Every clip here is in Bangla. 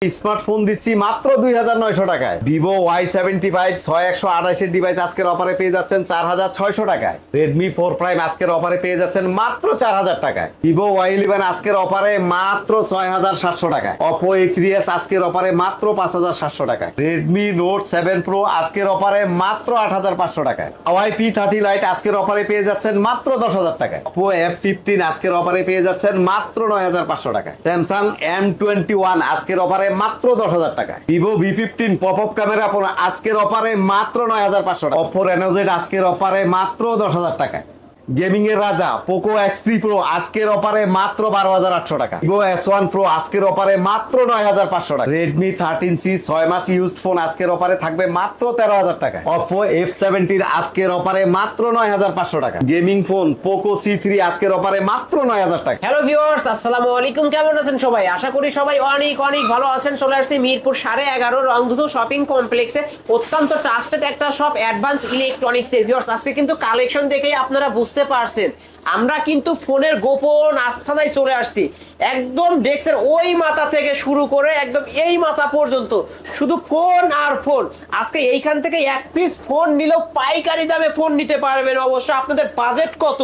স্মার্টফোন দিচ্ছি মাত্র 2900 টাকায়। ভিভো Y75 6128 এর ডিভাইস আজকের অফারে পেয়ে যাচ্ছেন 4600 টাকায়। রেডমি 4 প্রাইম আজকের অফারে পেয়ে যাচ্ছেন মাত্র 4000 টাকায়। ভিভো Y11 আজকের অফারে মাত্র 6700 টাকায়। Oppo A3s আজকের অফারে মাত্র 5700 টাকায়। রেডমি নোট 7 প্রো আজকের অফারে মাত্র 8500 টাকায়। Huawei P30 Lite আজকের অফারে পেয়ে যাচ্ছেন মাত্র 10000 টাকায়। Oppo F15 আজকের অফারে পেয়ে যাচ্ছেন মাত্র 9500 টাকায়। Samsung M21 আজকের অফারে মাত্র 10000 টাকায়। Vivo V15 popup camera phone আজকের অফারে মাত্র 9500 টাকা। Oppo Reno Z আজকের অফারে মাত্র 10000 টাকায়। গেমিং এর রাজা Poco X3 Pro আজকের অফারে মাত্র 12800 টাকা। Vivo S1 Pro আজকের অফারে মাত্র 9500 টাকা। Redmi 13C 6 মাস ইউজড ফোন আজকের অফারে থাকবে মাত্র 13000 টাকা। Oppo F17 আজকের অফারে মাত্র 9500 টাকা। গেমিং ফোন Poco C3 আজকের অফারে মাত্র 9000 টাকা। হ্যালো ভিউয়ার্স, আসসালামু আলাইকুম। কেমন আছেন সবাই? আশা করি সবাই অনেক অনেক ভালো আছেন। চলে আসছি মিরপুর 11.5 রংধনু শপিং কমপ্লেক্সে অত্যন্ত ট্রাস্টেড একটা শপ অ্যাডভান্স ইলেকট্রনিক্স এর। ভিউয়ার্স, আজকে কিন্তু কালেকশন দেখেই আপনারা বুঝতে পারছেন আমরা কিন্তু ফোনের গোপন আস্থানায় চলে আসছি। একদম ডেস্কের ওই মাথা থেকে শুরু করে একদম এই মাথা পর্যন্ত শুধু ফোন আর ফোন। আজকে এইখান থেকে এক পিস ফোন নিলেও পাইকারি দামে ফোন নিতে পারবেন। অবশ্য আপনাদের বাজেট কত?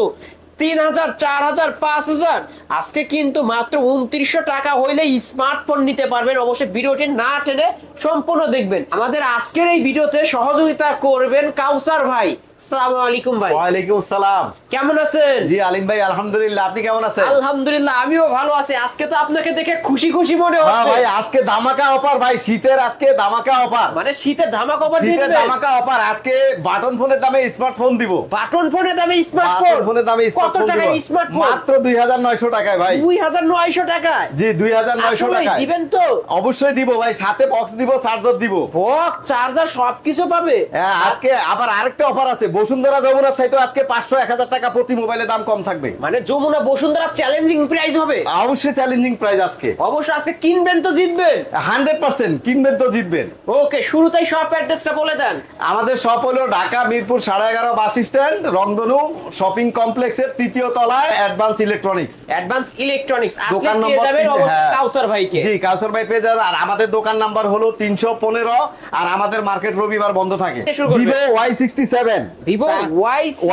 3000, 4000, 5000। আজকে কিন্তু মাত্র 2900 টাকা হইলে স্মার্টফোন নিতে পারবেন। অবশ্যই ভিডিওটি না টেনে সম্পূর্ণ দেখবেন। আমাদের আজকের এই ভিডিওতে সহযোগিতা করবেন কাউসার ভাই। আসসালামু আলাইকুম ভাই। ওয়ালাইকুম আসসালাম। কেমন আছেন? জি আলিম ভাই আলহামদুলিল্লাহ, আপনি কেমন আছেন? আলহামদুলিল্লাহ, আমিও ভালো আছি। আজকে তো আপনাকে দেখে খুশি খুশি মনে হ্যাঁ হচ্ছে। ভাই, আজকে ধামাকা অফার ভাই, শীতের আজকে ধামাকা অফার। মানে শীতের ধামাকা অফার শীতের দিবেন? ধামাকা অফার, আজকে বাটন ফোনের দামে স্মার্টফোন দিব। বাটন ফোনের দামে স্মার্টফোন? বাটন ফোনের দামে কত স্মার্টফোন টাকায় দিব স্মার্টফোন? মাত্র 2900 টাকায় ভাই। 2900 টাকায়? জি 2900 আসলেই টাকায় দিবেন তো? অবশ্যই দিব ভাই, সাথে বক্স দিব, চার্জার দিব। বক্স, চার্জার সবকিছু পাবে। হ্যাঁ, আজকে আবার আরেকটা অফার আছে। বসুন্ধরা যমুনার চাইতে আজকে 500-1000 টাকা প্রতি মোবাইলে দাম কম থাকবে। মানে যমুনা বসুন্ধরা চ্যালেঞ্জিং প্রাইস হবে? অবশ্যই চ্যালেঞ্জিং প্রাইস আজকে। অবশ্যই আজকে কিনবেন তো জিতবেন। 100% কিনবেন তো জিতবেন। ওকে, শুরুতেই শপ অ্যাড্রেসটা বলে দেন। আমাদের শপ হলো ঢাকা মিরপুর 11.5 বাস স্ট্যান্ড, রংধনু শপিং কমপ্লেক্সের 3য় তলায় অ্যাডভান্স ইলেকট্রনিক্স। অ্যাডভান্স ইলেকট্রনিক্স দোকান আপনি পেয়ে নম্বর যাবেন 3, অবশ্যই হ্যাঁ। কাউসার ভাইকে। জি কাউসার ভাই পেয়ে যাবেন। আর আমাদের দোকান নাম্বার হলো 315, আর আমাদের মার্কেট রবিবার বন্ধ থাকে। Vivo Y67 Vivo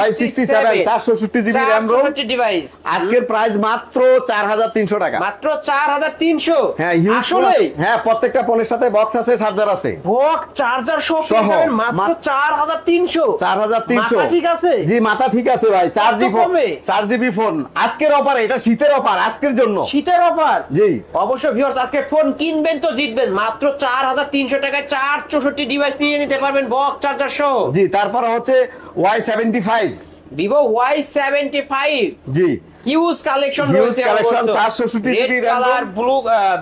Y67 460 GB RAM ROM device. আজকের প্রাইস মাত্র 4300 টাকা। মাত্র 4300? হ্যাঁ আসলে? হ্যাঁ, প্রত্যেকটা ফোনের সাথে বক্স আছে, চার্জার আছে। বক্স, চার্জার সহ পেয়ে যাবেন মাত্র 4300। 4300 মাথা ঠিক আছে? জি মাথা ঠিক আছে ভাই। 4GB ফোন আজকের অফার, এটা শীতের অফার আজকের জন্য। শীতের অফার? জি অবশ্যই ভিউয়ার্স, আজকে ফোন কিনবেন তো জিতবেন। মাত্র 4300 টাকায় 464 ডিভাইস নিয়ে নিতে পারবেন বক্স, চার্জার সহ। জি তারপর হচ্ছে Y75 Vivo Y75। জি হিউজ কালেকশন Huge রয়েছে। collection, 460 red GB RAM colour, blue,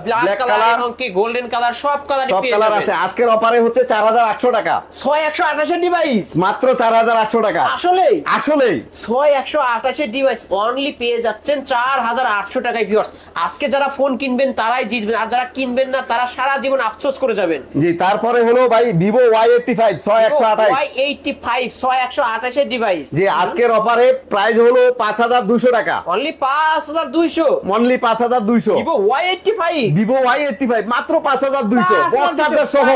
black Black colour color, এবং কি গোল্ডেন কালার, সব কালারই সব পেয়ে কালার যাবেন। আছে। আজকের অফারে হচ্ছে 4800 টাকা। 6128 এর ডিভাইস? মাত্র 4800 টাকা। আসলেই আসলেই 6128 এর ডিভাইস অনলি পেয়ে যাচ্ছেন 4800 টাকায়। ভিউয়ার্স, আজকে যারা ফোন কিনবেন তারাই জিতবেন, আর যারা কিনবেন না তারা সারা জীবন আফসোস করে যাবেন। জি তারপরে হলো ভাই Vivo Y85 6128 Y85 6128 এর ডিভাইস। জি আজকের অফারে প্রাইস হলো 5200 টাকা। Only 5200? Only 5200। Vivo Y85? Vivo Y85 মাত্র 5200 বক্স চার্জার সহ।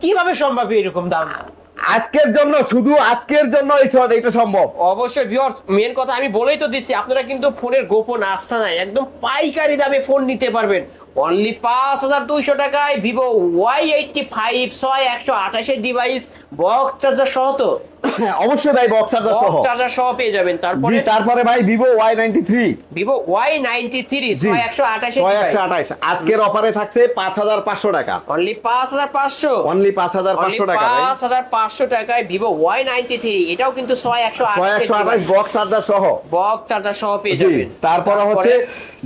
কিভাবে সম্ভব এরকম দাম? আজকের জন্য, শুধু আজকের জন্য এটা সম্ভব। অবশ্যই ভিউয়ার্স, মেন কথা আমি বলেই তো দিচ্ছি, আপনারা কিন্তু ফোনের গোপন আস্থা নাই, একদম পাইকারি দামে ফোন নিতে পারবেন অনলি 5200 টাকায়। Vivo Y85 6128 এর ডিভাইস বক্স চার্জার সহ তো? অবশ্যই ভাই, বক্স চার্জার সহ। বক্স চার্জার সহ পেয়ে যাবেন। জি তারপরে ভাই Vivo Y93 Vivo Y93 6128 এর ডিভাইস 6128 আজকের অফারে থাকছে 5500 টাকা। অনলি 5500? অনলি 5500 টাকা ভাই। 5500 টাকায় Vivo Y93, এটাও কিন্তু 6128 বক্স চার্জার সহ। বক্স চার্জার সহ পেয়ে জি যাবেন। তারপরে হচ্ছে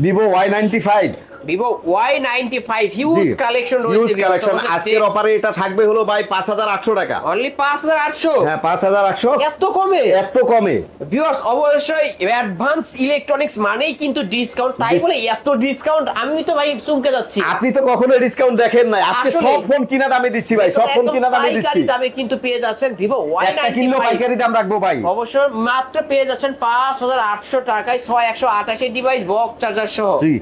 Vivo Y95 Vivo Y95 huge collection রয়েছে। Huge collection. আজকের অফারে এটা থাকবে হলো ভাই 5800 টাকা। অনলি 5800? হ্যাঁ 5800। এত কমে? এত কমে ভিউয়ার্স, অবশ্যই অ্যাডভান্স ইলেকট্রনিক্স মানেই কিন্তু ডিসকাউন্ট, তাই বলে এত ডিসকাউন্ট আমি তো ভাই চমকে যাচ্ছি। আপনি তো কখনো ডিসকাউন্ট দেখেন নাই। আজকে আসলে সব ফোন কিনা দামে দিচ্ছি ভাই, সব ফোন কিনা দামে দিচ্ছি। পাইকারি দামে কিন্তু পেয়ে যাচ্ছেন Vivo একটা কিলো Y95। পাইকারি দাম রাখবো ভাই। অবশ্যই মাত্র পেয়ে যাচ্ছেন 5800 টাকায় 6128 ডিভাইস বক্স চার্জার সহ। জি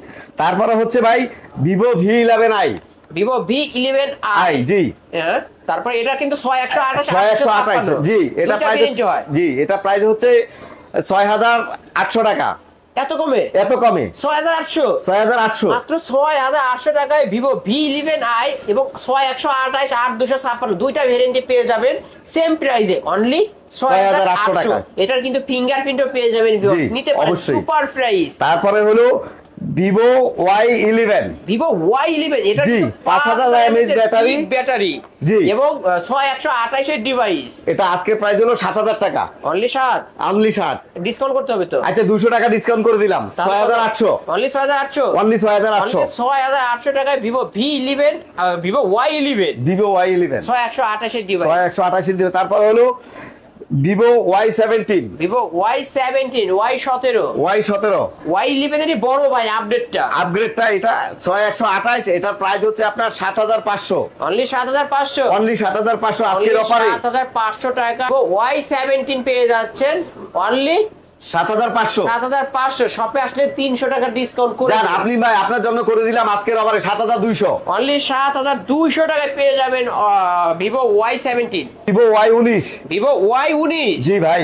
তারপরে হচ্ছে ভাই Vivo V11i Vivo V11i I G তারপর এটা কিন্তু 6128 6128 জি এটা প্রাইস জি এটা প্রাইস হচ্ছে 6800 টাকা। এত কমে 6800 6800 মাত্র 6800 টাকায় ভিভো V11i এবং 6128 8256 দুইটা ভেরিয়েন্টে পেয়ে যাবেন সেম প্রাইসে অনলি 6800 টাকা। এটার কিন্তু ফিঙ্গারপ্রিন্টও পেয়ে যাবেন ভিউয়ার্স, নিতে পারেন সুপার প্রাইস। তারপরে হলো ভিভো Y11 এটা জি 5000 mAh ব্যাটারি জি এবং 6128 এর ডিভাইস। এটা আজকে প্রাইস হলো 7000 টাকা অনলি 7 ডিসকাউন্ট করতে হবে তো। আচ্ছা 200 টাকা ডিসকাউন্ট করে দিলাম 6800 অনলি 6800 6800 টাকায় ভিভো V11 ভিভো Y11 6128 এর ডিভাইস 6128 এর দিবে। তারপর হলো ভিভো Y17 Y17 Y11 এর বড় ভাই আপগ্রেডটা এটা 6128 এটার প্রাইস হচ্ছে আপনার 7500 অনলি 7500 আজকের অফারে 7500 টাকা Y17 পেয়ে যাচ্ছেন অনলি 7500 শপে আসলে 300 টাকা ডিসকাউন্ট করে জান আপনি ভাই আপনার জন্য করে দিলাম আজকের অফারে 7200 অনলি 7200 টাকায় পেয়ে যাবেন ভিভো Y17 ভিভো Y19 জি ভাই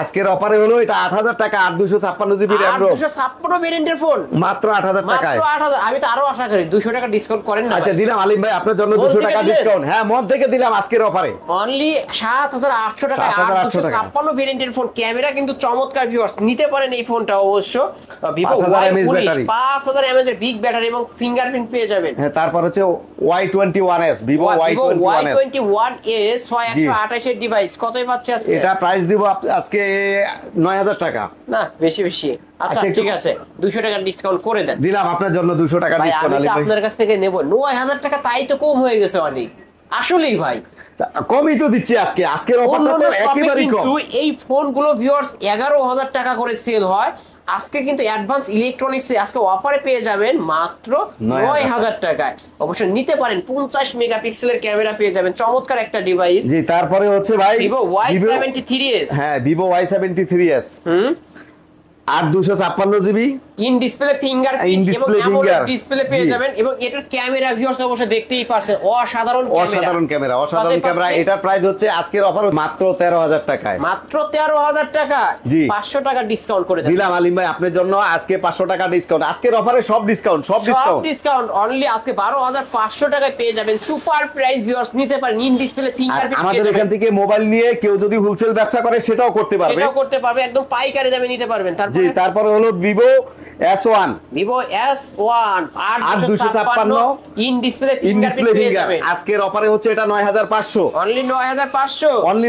আজকের অফারে হলো এটা 8000 টাকা 8256 জিবি র‍্যাম 8256 ভেরিয়েন্টের ফোন মাত্র 8000 টাকায় মাত্র 8000। আমি তো আরো আশা করি 200 টাকা ডিসকাউন্ট করেন না। আচ্ছা দিলাম আলিম ভাই আপনার জন্য 200 টাকা ডিসকাউন্ট হ্যাঁ মন থেকে দিলাম আজকের অফারে অনলি 7800 টাকা 8256 ভেরিয়েন্টের ফোন। ক্যামেরা কিন্তু চমৎকার ভিউয়ার্স, নিতে পারেন এই ফোনটা অবশ্য। ভিভো Y19 5000 mAh এর বিগ ব্যাটারি এবং ফিঙ্গারপ্রিন্ট পেয়ে যাবেন। হ্যাঁ তারপর হচ্ছে Y21s ভিভো Y21s 6128 এর ডিভাইস কতই পাচ্ছে আজকে? এটা প্রাইস দিব আজকে 9000 টাকা না বেশি আচ্ছা ঠিক আছে 200 টাকা ডিসকাউন্ট করে দেন। দিলাম আপনার জন্য 200 টাকা ডিসকাউন্ট আমি আপনার কাছ থেকে নেব 9000 টাকা, তাই তো কম হয়ে গেছে অনেক আসলেই ভাই। কমই তো দিচ্ছি আজকের অফারটা তো একেবারেই কম। কিন্তু এই ফোনগুলো ভিউয়ার্স 11000 টাকা করে সেল হয়, আজকে কিন্তু অ্যাডভান্স ইলেকট্রনিক্সে আজকে অফারে পেয়ে যাবেন মাত্র 9000 টাকায়। অবশ্যই নিতে পারেন 50 মেগাপিক্সেলের ক্যামেরা পেয়ে যাবেন, চমৎকার একটা ডিভাইস। জি তারপরে হচ্ছে ভাই ভিভো Y73s হ্যাঁ Vivo Y73s 8256 GB in display fingerprint এবং অ্যামোলেড ডিসপ্লে পেয়ে যাবেন এবং এটার ক্যামেরা ভিউয়ার্স অবশ্যই দেখতেই পারছেন অসাধারণ ক্যামেরা। এটার প্রাইস হচ্ছে আজকের অফার মাত্র 13000 টাকায় মাত্র 13000 টাকা 500 টাকা ডিসকাউন্ট করে দিলাম আলিম ভাই আপনার জন্য আজকে 500 টাকা ডিসকাউন্ট। আজকের অফারে সব ডিসকাউন্ট অনলি আজকে 12500 টাকায় পেয়ে যাবেন সুপার প্রাইস ভিউয়ার্স, নিতে পারেন ইন ডিসপ্লে ফিঙ্গারপ্রিন্ট। আমাদের এখান থেকে মোবাইল নিয়ে কেউ যদি হোলসেল ব্যবসা করে সেটাও করতে পারবে একদম পাইকারি দামে নিতে পারবেন। জি তারপরে হলো Vivo S1 8256 in display fingerprint পেয়ে যাবেন। আজকের অফারে হচ্ছে এটা 9500 অনলি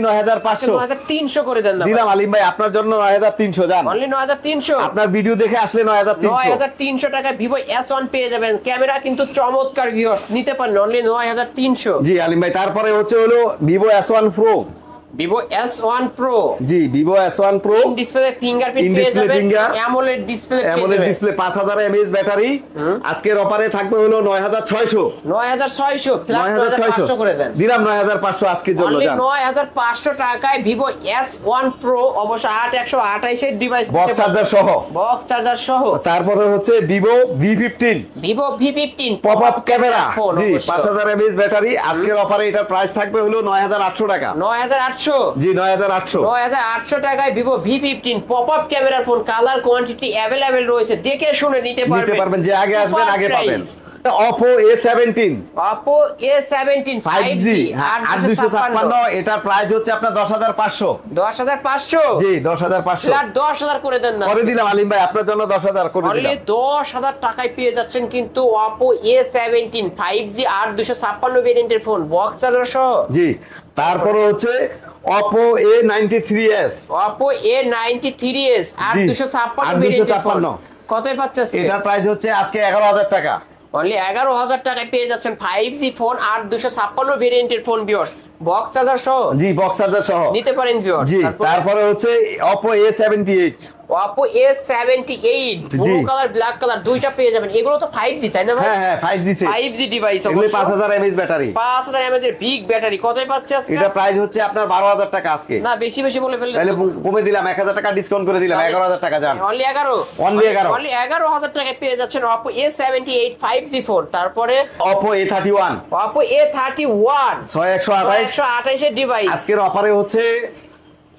9300 করে দেন না দিলাম আলিম ভাই আপনার জন্য 9300 জান অনলি 9300 আপনার ভিডিও দেখে আসলে 9300 টাকা ভিভো S1 পেয়ে যাবেন। ক্যামেরা কিন্তু চমৎকার ভিউয়ার্স, নিতে পারেন অনলি 9300। জি আলিম ভাই তারপরে হচ্ছে হলো Vivo S1 Pro Vivo S1 Pro G Vivo S1 Pro in display fingerprint পেয়ে যাবেন, অ্যামোলেড ডিসপ্লে 5000 mAh ব্যাটারি। আজকের অফারে থাকবে হলো 9600 ফ্ল্যাট 9500 করে দেন। দিলাম 9500 আজকের জন্য জান 9500 টাকায় ভিভো S1 Pro অবশ্য 8128 এর ডিভাইস বক্স চার্জার সহ। তারপরে হচ্ছে Vivo V15 pop up camera জি 5000 mAh ব্যাটারি। আজকের অফারে এটার প্রাইস থাকবে হলো 9800 টাকা 9800 জি 9800 টাকায় ভিভো V15 পপ আপ ক্যামেরার ফোন। কালার কোয়ান্টিটি अवेलेबल রয়েছে, দেখে শুনে নিতে পারবেন। যে আগে আসবেন আগে পাবেন। Oppo A17 5G 8256 এটার প্রাইস হচ্ছে আপনার 10500 জি 10500 ফ্ল্যাট 10000 করে দেন না করে দিলাম আলিম ভাই আপনার জন্য 10000 করে দিলাম। অনলি 10000 টাকায় পেয়ে যাচ্ছেন কিন্তু Oppo A17 5G 8256 ভেরিয়েন্টের ফোন বক্স চার্জার সহ। জি তারপরে হচ্ছে Oppo A93s 8256 ভেরিয়েন্টের ফোন কতই পাচ্ছেন? এটার প্রাইস হচ্ছে আজকে 11000 টাকা অনলি 11000 টাকায় পেয়ে যাচ্ছেন 5G ফোন 8256 ভেরিয়েন্টের ফোন ভিউয়ার্স বক্স চার্জার সহ। জি বক্স চার্জার সহ নিতে পারেন ভিউয়ার্স। জি তারপরে হচ্ছে Oppo A78 Oppo A78 blue colour black colour দুইটা পেয়ে যাবেন। এগুলো তো 5G তাই না ভাই? হ্যাঁ হ্যাঁ 5G সেট, 5G ডিভাইস এগুলো অবশ্য 5000 mAh ব্যাটারি, 5000 mAh এর বিগ ব্যাটারি। কতই পাচ্ছে আজকে? এটা প্রাইস হচ্ছে আপনার 12000 টাকা আজকে। না বেশি বেশি বলে ফেললেন, তাহলে কমে দিলাম 1000 টাকা ডিসকাউন্ট করে দিলাম, 11000 টাকা যান। অনলি 11 Only 11 অনলি 11000 টাকায় পেয়ে যাচ্ছেন Oppo A78 5G ফোন। তারপরে Oppo A31 Oppo A31 6128 128 এর ডিভাইস আজকের অফারে হচ্ছে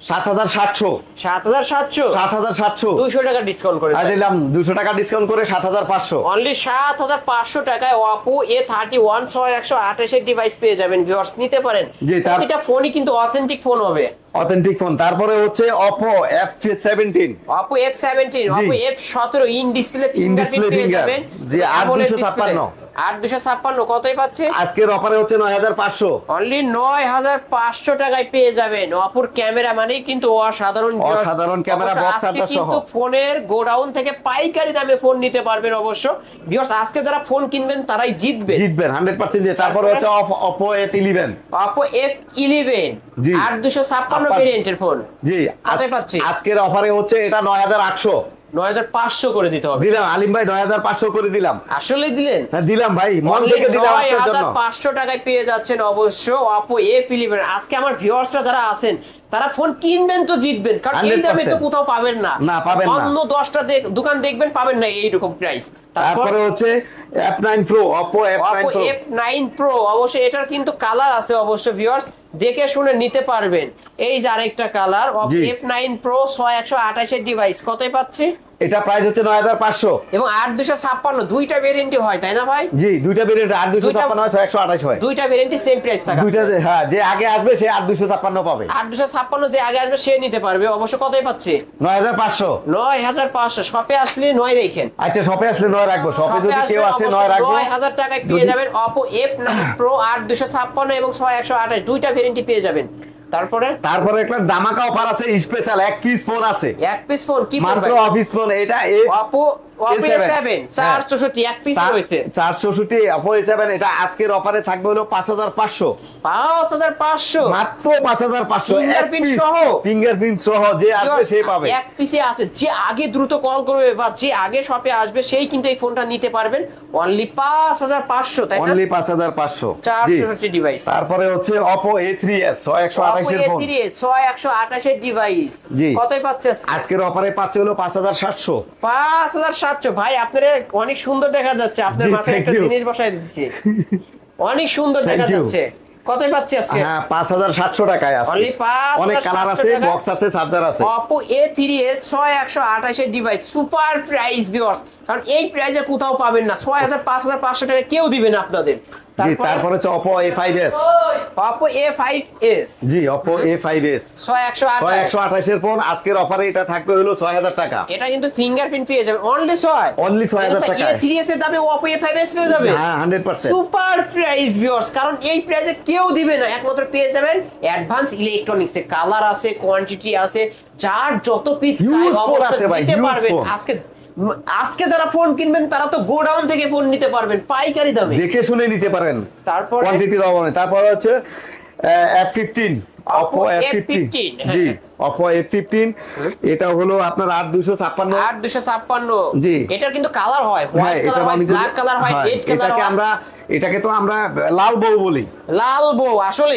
7700 7700 7700 200 টাকা ডিসকাউন্ট করে আর দিলাম 200 টাকা ডিসকাউন্ট করে 7500। অনলি 7500 টাকায় Oppo A31 128 এর ডিভাইস পেয়ে যাবেন। ভিউয়ার্স নিতে পারেন, জি, প্রতিটা ফোনই কিন্তু অথেন্টিক ফোন হবে, অথেন্টিক ফোন। তারপরে হচ্ছে Oppo F17 Oppo F17 Oppo F17 in display In-display পেয়ে finger, যাবেন। জি, AMOLED 8256 8256 কতই পাচ্ছে? আজকের অফারে হচ্ছে 9500। অনলি 9500 টাকায় পেয়ে যাবেন। অপর ক্যামেরা মানেই কিন্তু অসাধারণ অসাধারণ ক্যামেরা, অবশ্য বক্স আজকে চার্জার সহ। কিন্তু ফোনের গোডাউন থেকে পাইকারি দামে ফোন নিতে পারবেন অবশ্য। ভিউয়ার্স আজকে যারা ফোন কিনবেন তারাই জিতবেন জিতবেন 100% দিয়ে। তারপরে হচ্ছে Oppo F11 Oppo F11 জি। 8256 ভেরিয়েন্টের ফোন জি, কোথায় পাচ্ছি? আজকের অফারে হচ্ছে এটা 9800 9500 করে দিতে হবে। দিলাম আলিম ভাই, 9500 করে দিলাম। আসলে দিলেন? হ্যাঁ দিলাম ভাই, মন থেকে দিলাম আপনার জন্য। 9500 টাকায় পেয়ে যাচ্ছেন অবশ্য Oppo A11। আজকে আমার ভিউয়ার্সরা যারা আছেন তারা ফোন কিনবেন তো জিতবেন, কারণ এই দামে তো 100% কোথাও পাবেন না। না, পাবেন না। অন্য 10টা দোকান দেখবেন পাবেন না এইরকম প্রাইস। তারপরে হচ্ছে F9 Pro, Oppo F9 Oppo Pro F9 Pro অবশ্যই এটার কিন্তু কালার আছে অবশ্য ভিউয়ার্স, দেখে শুনে নিতে পারবেন। এই যে আরেকটা কালার Oppo জি। F9 Pro 6128 এর ডিভাইস কতই পাচ্ছি? এটা প্রাইস হচ্ছে 9500। এবং 8256 দুইটা ভেরিয়েন্টই হয় তাই না ভাই? জি, দুইটা ভেরিয়েন্ট 8256 হয় 6128 হয়। দুইটা ভেরিয়েন্টই সেম প্রাইস থাকে। দুইটা হ্যাঁ, যে আগে আসবে সে 8256 পাবে। 8256 যে আগে আসবে সে নিতে পারবে অবশ্য। কতই পাচ্ছে? 9500। 9500। শপে আসলে 9 রাখেন। আচ্ছা, শপে আসলে 9 রাখবো, শপে যদি কেউ আসে 9 রাখবো। 9000 টাকায় পেয়ে যাবেন Oppo F9 Pro 8256 এবং 6128 দুইটা ভেরিয়েন্টই পেয়ে যাবেন। তারপরে একটা ধামাকা অফার আছে, স্পেশাল এক পিস ফোন আছে, এক পিস ফোন কি মাত্র অফিস ফোন। এটা Oppo A7 464 এক পিস রয়েছে 464 Oppo A7। এটা আজকের অফারে থাকবে হলো 5500। 5500 মাত্র 5500 ফিঙ্গারপ্রিন্ট সহ। ফিঙ্গারপ্রিন্ট সহ যে আসবে সে পাবে। এক পিসে আছে, যে আগে দ্রুত কল করবে বা যে আগে শপে আসবে সেই কিন্তু এই ফোনটা নিতে পারবেন। অনলি 5500 তাই না? Only 5500 464 device. তারপরে হচ্ছে Oppo A3s 6128 এর ফোন, 6128 এর ডিভাইস জি। কতই পাচ্ছে আজকের অফারে পাচ্ছে হলো 5700। 5700 ভাই আপনারা অনেক সুন্দর দেখা যাচ্ছে, আপনার জি, মাথায় thank একটা you. জিনিস বসাই দিচ্ছি, অনেক সুন্দর Thank দেখা you. যাচ্ছে। কতই পাচ্ছি আজকে? হ্যাঁ 5700 টাকায় আছে। Only 5700 অনেক কালার আছে, টাকা। বক্স আছে, চার্জার আছে। Oppo A3s 6128 এর ডিভাইস সুপার প্রাইস ভিউয়ার্স, কারণ এই প্রাইসে কোথাও পাবেন না। 6000 5500 টাকা কেউ দিবে না আপনাদের। জি, তারপরে হচ্ছে Oppo A5s। Oppo A5s জি, Oppo A5s 6128 এর ফোন আজকের অফারে এটা থাকবে হলো 6000 টাকা। এটা কিন্তু ফিঙ্গারপ্রিন্ট পেয়ে যাবেন অনলি 6000 টাকা। A3s এর দামে Oppo A5s পেয়ে যাবে। হ্যাঁ 100%। সুপার প্রাইস ভিউয়ার্স, কারণ এই প্রাইসে কেউ দিবে না, একমাত্র পেয়ে যাবেন অ্যাডভান্স ইলেকট্রনিক্স এর। কালার আছে, কোয়ান্টিটি আছে, যার যত পিস চাই Huge phone আছে অবশ্যই ভাই, নিতে huge পারবেন। phone। আজকে যারা ফোন কিনবেন তারা তো গোডাউন থেকে ফোন নিতে পারবেন পাইকারি দামে, দেখে শুনে নিতে পারেন, তারপরে কোয়ান্টিটির অভাব নেই। তারপরে হচ্ছে F15 Oppo F15 জি, Oppo F15 এটা হলো আপনার 8256 8256 জি। এটার কিন্তু কালার হয়, হ্যাঁ, হোয়াইট কালার হয়, ব্ল্যাক কালার হয়, রেড কালার হয়। এটাকে তো আমরা লাল বউ বলি। লাল বউ আসলে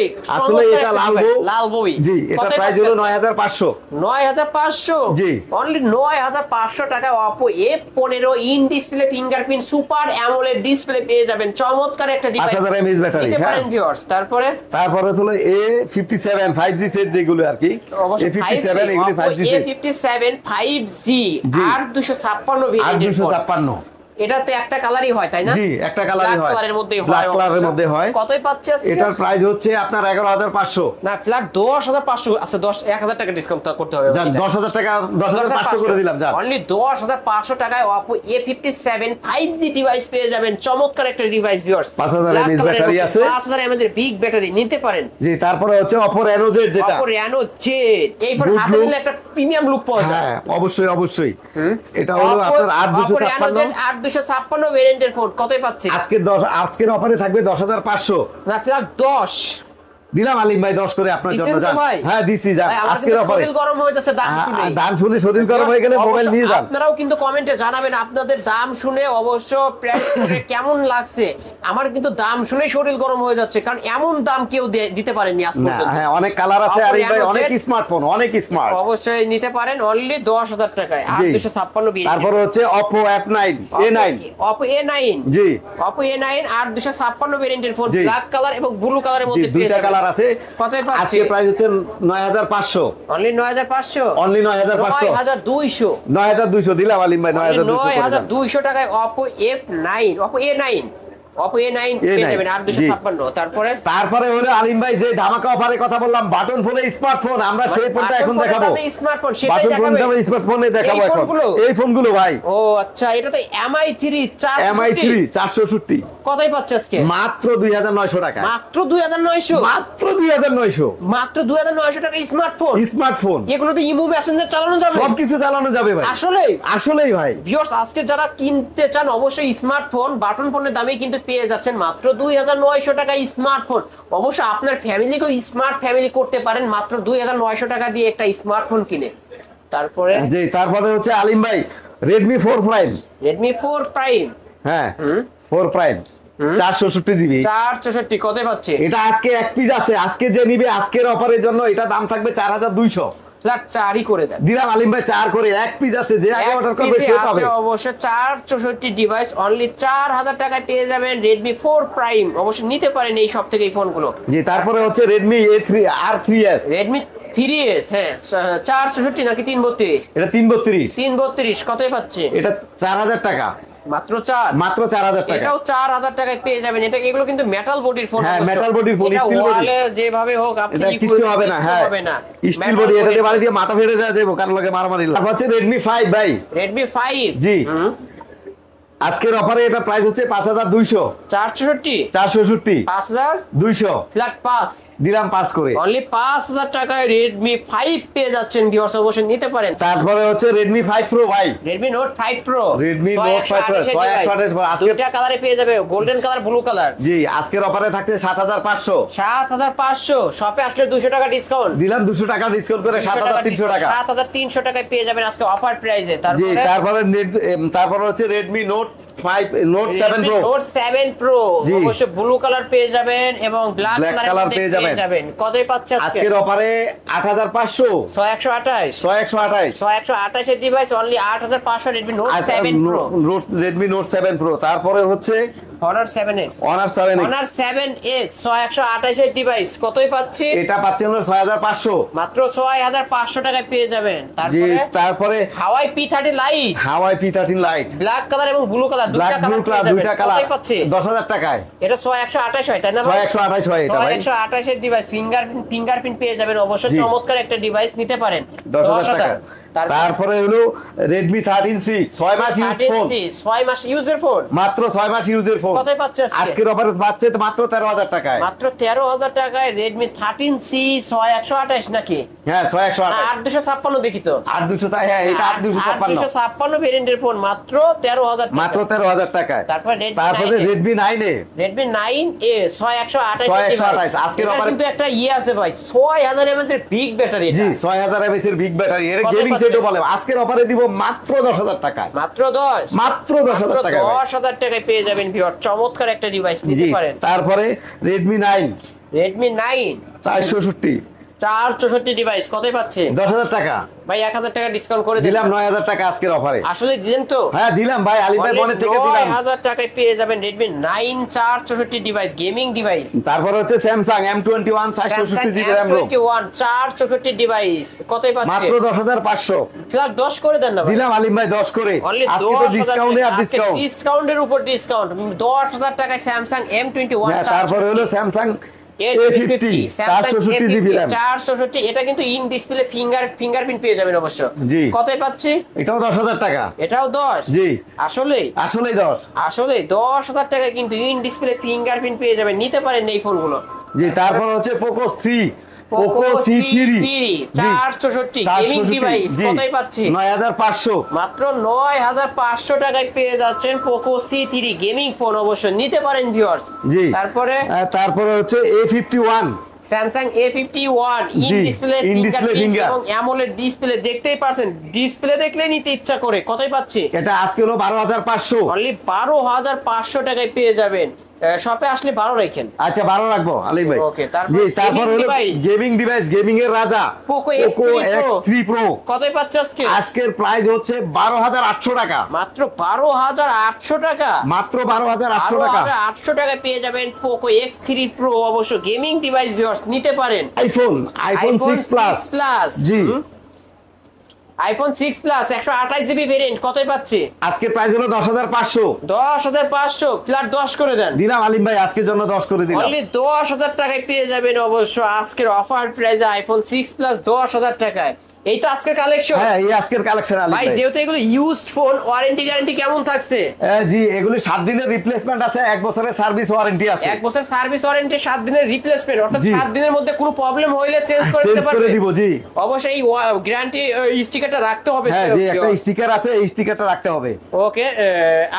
এটা লাল বউ। লাল বই জি, এটা প্রাইস হলো 9500। 9500 জি। অনলি 9500 টাকা Oppo A15 in display fingerprint super AMOLED display পেয়ে যাবেন। চমৎকার একটা ডিভাইস, 5000 mAh ব্যাটারি। নিতে হ্যাঁ, পারেন ভিউয়ার্স। তারপরে হলো A57 5G সেট যেগুলো আর কি, A57 এগুলি 5G সেট। A57 5G জি। 8256 ভেরিয়েন্ট। 8256 এটাতে একটা কালারই হয় তাই না? জি, একটা কালারই হয়, কালারের মধ্যেই হয়, ব্ল্যাক কালারের মধ্যে হয়। কতই পাচ্ছে আজকে? এটার প্রাইস হচ্ছে আপনার 11500। না ফ্ল্যাট 10500 আচ্ছা 1000 টাকা ডিসকাউন্ট করতে হবে। জান 10000 টাকা 10500 করে দিলাম জান। অনলি 10500 টাকায় Oppo A57 5G ডিভাইস পেয়ে যাবেন। চমৎকার একটা ডিভাইস ভিউয়ার্স, 5000 mAh ব্যাটারি আছে, 5000 mAh এর বিগ ব্যাটারি নিতে পারেন। জি। তারপরে হচ্ছে Oppo Reno Z যেটা Oppo Reno Z এই ফোন Good হাতে look। নিলে একটা প্রিমিয়াম লুক পাওয়া যায়। হ্যাঁ অবশ্যই এটা হলো Oppo আপনার Reno Z 8256। 8256 ভেরিয়েন্টের ফোন কতই পাচ্ছে? আজকের অফারে থাকবে 10500। না ফ্ল্যাট 10 দিলাম আলিম ভাই 10 করে আপনার জন্য দিছেন তো যান। ভাই? হ্যাঁ দিছি যান ভাই, আমার আজকের কিন্তু অফারে শরীর গরম হয়ে যাচ্ছে দাম শুনে। দাম শুনে শরীর গরম হয়ে গেলে মোবাইল নিয়ে যান। আপনারাও কিন্তু কমেন্টে জানাবেন আপনাদের দাম শুনে অবশ্য প্রাইস করে কেমন লাগছে। আমার কিন্তু দাম শুনে শরীর গরম হয়ে যাচ্ছে, কারণ এমন দাম কেউ দিতে পারেনি আজ না পর্যন্ত। হ্যাঁ অনেক কালার আছে Oppo আলিম ভাই, Reno অনেক Z স্মার্টফোন, অনেক স্মার্ট। অবশ্যই নিতে পারেন অনলি 10,000 টাকায়, জি। 8256 তারপরে হচ্ছে Oppo F9 A9 Oppo A9 জি Oppo A9 8256 ভেরিয়েন্টের ফোন, জি। ব্ল্যাক কালার এবং ব্লু কালারের জি মধ্যে পেয়ে দুইটা যাবেন। কালার আছে। কতই পাচ্ছি? আজকে প্রাইস হচ্ছে 9500 অনলি 9500 অনলি 9500 9200 9200 দিলাম আলিম ভাই 9200 করে দেন। 9200 টাকায় Oppo F9 Oppo A9 পেয়ে যাবেন 8256। তারপরে হলো আলিম ভাই যে ধামাকা অফারের কথা বললাম, বাটন ফোনে স্মার্টফোন, আমরা সেই ফোনটা এখন দেখাবো। স্মার্টফোন সেটাই বাটন ফোন দেখাবেন। দামে স্মার্টফোনে দেখাবো এই এখন ফোনগুলো? এই ফোনগুলো ভাই ও আচ্ছা, এটা তো MI3 MI3 460 কতই পাচ্ছে আজকে? মাত্র 2900 টাকা, মাত্র 2900 মাত্র 2900 মাত্র 2900 টাকা স্মার্টফোন। স্মার্টফোন এগুলো তো ইমো মেসেঞ্জার চালানো যাবে সবকিছু চালানো যাবে ভাই, আসলে। আসলেই ভাই। ভিউয়ার্স আজকে যারা কিনতে চান অবশ্যই স্মার্টফোন বাটন ফোনের দামে কিন্তু পেয়ে যাচ্ছেন মাত্র 2900 টাকা স্মার্টফোন। অবশ্য আপনার ফ্যামিলিকেও স্মার্ট ফ্যামিলি করতে পারেন মাত্র 2900 টাকা দিয়ে একটা স্মার্টফোন কিনে। তারপরে জি তারপরে হচ্ছে আলিম ভাই Redmi 4 Prime, Redmi 4 Prime হ্যাঁ 4 Prime 460 জিবি 464 কতই পাচ্ছে? এটা আজকে এক পিস আছে, আজকে যে নিবে আজকের অফারের জন্য এটা দাম থাকবে 4200 ফ্ল্যাট 4ই করে দেন। দিলাম আলিম ভাই 4 করে, এক পিস আছে, যে আগে অর্ডার করবে সে পাবে। অবশ্য 464 ডিভাইস অনলি 4000 টাকায় পেয়ে যাবেন Redmi 4 Prime। অবশ্য নিতে পারেন এই সব থেকে এই ফোনগুলো। জি তারপরে হচ্ছে Redmi A3 R3s, Redmi 3s হ্যাঁ 464 নাকি 332? এটা 332 332 কতই পাচ্ছে? এটা 4000 টাকা, মাত্র 4 মাত্র 4000 টাকা। এটাও 4000 টাকায় পেয়ে যাবেন। এটা এগুলো কিন্তু মেটাল বডির ফোন। হ্যাঁ, metal body phone, এটা steel body। ওয়ালে যেভাবে হোক আপনি এটা ই কিচ্ছু করবেন, হবে না, কিচ্ছু হ্যাঁ হবে না। স্টিল Metal বডি, এটা দিয়ে body বাড়ি দিয়ে মাথা ফেটে যাবে, কার লগে মারামারি। তারপর হচ্ছে Redmi 5 ভাই, Redmi 5 জি আজকের অফারে এটা প্রাইস হচ্ছে 5200 464 460 5200 200 ফ্ল্যাট 5 দিলাম 5 করে। অনলি 5000 টাকায় Redmi 5 পেয়ে যাচ্ছেন। ভিউয়ার্স অবশ্যই নিতে পারেন। তারপরে হচ্ছে Redmi 5 Pro ভাই, Redmi Note 5 Pro Redmi Note 5 Pro 6128 আজকে দুইটা কালারে পেয়ে যাবে, গোল্ডেন কালার ব্লু কালার। জি আজকের অফারে থাকছে 7500 7500 শপে আসলে 200 টাকা ডিসকাউন্ট। দিলাম 200 টাকা ডিসকাউন্ট করে 7300 টাকা। 7300 টাকায় পেয়ে যাবেন আজকে অফার প্রাইসে। জি তারপরে তারপরে হচ্ছে Redmi Note 5 Note 7 Pro, Note 7 Pro জি। অবশ্য ব্লু কালার পেয়ে যাবেন এবং ব্ল্যাক Black কালার color পেয়ে পেয়ে যাবেন। কতই পাচ্ছে আজকে? আজকের অফারে 8500 6128 6128 6128 এর device only 8500 Redmi Note 7 Pro Redmi Note 7 Pro। তারপরে হচ্ছে Honor 7X Honor 7X, Honor 7X 6128 এর ডিভাইস কতই পাচ্ছে? এটা পাচ্ছেন হলো 6500 মাত্র 6500 টাকায় পেয়ে যাবেন। জি তারপরে তারপরে Huawei P30 lite Huawei P13 Lite, black colour এবং blue colour black blue colour দুইটা কালার কতই পাচ্ছে? 10000 টাকায়, এটা 6128 হয় তাই না ভাই? 6128 হয় এটা ভাই, 6128 এর ডিভাইস ফিঙ্গারপ্রিন্ট পেয়ে যাবেন। অবশ্যই জি। চমৎকার একটা ডিভাইস নিতে পারেন 10000 টাকা। তারপরে হলো Redmi 13C 6 মাস ইউজ ফোন, 6 মাস ইউজের ফোন মাত্র 6 মাস ইউজের ফোন। কতই পাচ্ছে আজকে? আজকের অফারে পাচ্ছে মাত্র 13000 টাকায়, মাত্র 13000 টাকায় Redmi 13C 6128 নাকি? হ্যাঁ 6128 8256 দেখি তো। 8200 হ্যাঁ এটা 8256 8256 ভেরিয়েন্টের ফোন মাত্র 13000 টাকা। মাত্র 13000 টাকায়। তারপরে Redmi 9 এ Redmi 9A 6128 6128 আজকের এটার অফারে কিন্তু একটা আছে ভাই 6000 mAh এর বিগ ব্যাটারি। জি 6000 mAh এর বিগ ব্যাটারি, এটা কত গেমিং পাচ্ছে? সেটও বলে। আজকের অফারে দিব মাত্র 10000 টাকায়, মাত্র 10 মাত্র 10000 টাকায় ভাই। 10000 টাকায় পেয়ে যাবেন ভিউয়ার চমৎকার একটা ডিভাইস নিতে জি পারেন। তারপরে Redmi 9 Redmi 9 464 464 ডিভাইস কতই পাচ্ছে? 10000 টাকা ভাই 1000 টাকা ডিসকাউন্ট করে দিলাম, 9000 টাকা আজকের অফারে। আসলে দিলেন তো? হ্যাঁ দিলাম ভাই, আলী ভাই মনে থেকে দিলাম। 9000 টাকায় পেয়ে যাবেন Redmi 9 464 ডিভাইস, গেমিং ডিভাইস। তারপরে হচ্ছে Samsung M21 464 GB RAM ROM, 464 device কতই পাচ্ছে? মাত্র 10500 ফ্ল্যাট 10 করে দেন না ভাই। দিলাম আলিম ভাই 10 করে। অনলি আজকে তো ডিসকাউন্টে আর ডিসকাউন্ট, ডিসকাউন্টের উপর ডিসকাউন্ট 10000 টাকায় Samsung M21। হ্যাঁ তারপরে হলো Samsung A50 464 জিবি RAM, 464 এটা কিন্তু ইন ডিসপ্লে ফিঙ্গারপ্রিন্ট পেয়ে যাবেন অবশ্য। জি। কতই পাচ্ছে? এটাও 10000 টাকা। এটাও 10 জি আসলে আসলেই 10। আসলে 10000 টাকায় কিন্তু ইন ডিসপ্লে ফিঙ্গারপ্রিন্ট পেয়ে যাবেন, নিতে পারেন এই ফোনগুলো। জি তারপর হচ্ছে Poco 3 Poco C3 464 gaming device কতই পাচ্ছি? 9500 মাত্র 9500 টাকায় পেয়ে যাচ্ছেন Poco C3 গেমিং ফোন, অবশ্য নিতে পারেন ভিউয়ার্স। জি তারপরে তারপরে হচ্ছে A51 Samsung A51 in G, display in display finger। এবং অ্যামোলেড ডিসপ্লে দেখতেই পারছেন, ডিসপ্লে দেখলে নিতে ইচ্ছা করে। কতই পাচ্ছি? এটা আজকে হলো 12,500। অনলি 12,500 টাকায় পেয়ে যাবেন। শপে আসলে 12 রাখেন। আচ্ছা 12 রাখবো আলী ভাই। Okay, তারপর জি, তারপর gaming হলো device। গেমিং ডিভাইস, গেমিং এর রাজা Poco Poco X3 X3 Pro। কতই পাচ্ছে আজকে? আজকের প্রাইস হচ্ছে 12,800 টাকা। মাত্র 12,800 টাকা। মাত্র 12,800 টাকা। 12,800 টাকায় পেয়ে যাবেন Poco X3 Pro। অবশ্য গেমিং ডিভাইস ভিউয়ার্স নিতে পারেন। IPhone 6 plus. প্লাস জি। আইফোন 6 প্লাস 128 জিবি ভেরিয়েন্ট কতই পাচ্ছে? আজকের প্রাইস হলো 10,500। 10,500 ফ্ল্যাট 10 করে দেন। দিলাম আলিম ভাই, আজকের জন্য 10 করে দিলাম। অনলি 10,000 টাকায় পেয়ে যাবেন অবশ্য আজকের অফার প্রাইসে আইফোন 6 প্লাস 10,000 টাকায়। এই তো আজকের কালেকশন। হ্যাঁ, এই আজকের কালেকশন আলিম ভাই ভাই। যেহেতু এগুলো ইউজড ফোন, ওয়ারেন্টি গ্যারান্টি কেমন থাকছে? জি, এগুলি 7 দিনের রিপ্লেসমেন্ট আছে, 1 বছরের সার্ভিস ওয়ারেন্টি আছে। 1 বছর সার্ভিস ওয়ারেন্টি, 7 দিনের রিপ্লেসমেন্ট, অর্থাৎ জি। 7 দিনের মধ্যে কোনো প্রবলেম হইলে চেঞ্জ করে চেঞ্জ দিতে করে পারবে। দিব। জি অবশ্যই এই গ্যারান্টি স্টিকারটা রাখতে হবে। হ্যাঁ, জি, একটা স্টিকার আছে, এই স্টিকারটা রাখতে হবে। ওকে।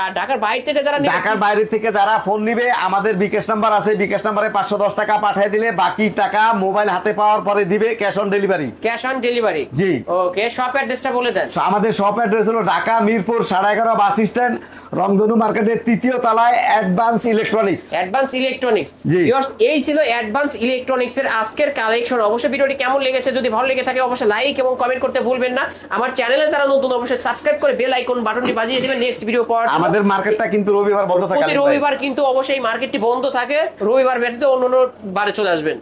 আর ঢাকার বাইরে থেকে যারা নেবে, ঢাকার বাইরে থেকে যারা ফোন নিবে, আমাদের বিকাশ নাম্বার আছে, বিকাশ নাম্বারে 510 টাকা পাঠিয়ে দিলে বাকি টাকা মোবাইল হাতে পাওয়ার পরে দিবে, cash on delivery. Cash on delivery. G. Okay, shop অ্যাড্রেসটা বলে দেন। আমাদের শপ অ্যাড্রেস হলো ঢাকা মিরপুর 11.5 বাস স্ট্যান্ড, রংধনু মার্কেটের 3য় তলায়, অ্যাডভান্স ইলেকট্রনিক্স। Advance electronics. জি। ভিউয়ার্স, এই ছিল অ্যাডভান্স ইলেকট্রনিক্স এর আজকের কালেকশন। অবশ্যই ভিডিওটি কেমন লেগেছে, যদি ভালো লেগে থাকে অবশ্যই লাইক এবং কমেন্ট করতে ভুলবেন না। আমার চ্যানেলে যারা নতুন অবশ্যই সাবস্ক্রাইব করে বেল আইকন বাটনটি বাজিয়ে দিবেন নেক্সট ভিডিও পাওয়ার জন্য। আমাদের মার্কেটটা কিন্তু রবিবার বন্ধ থাকে প্রতি আলিম ভাই। রবিবার কিন্তু অবশ্যই মার্কেটটি বন্ধ থাকে, রবিবার ব্যতীত অন্য বারে চলে আসবেন।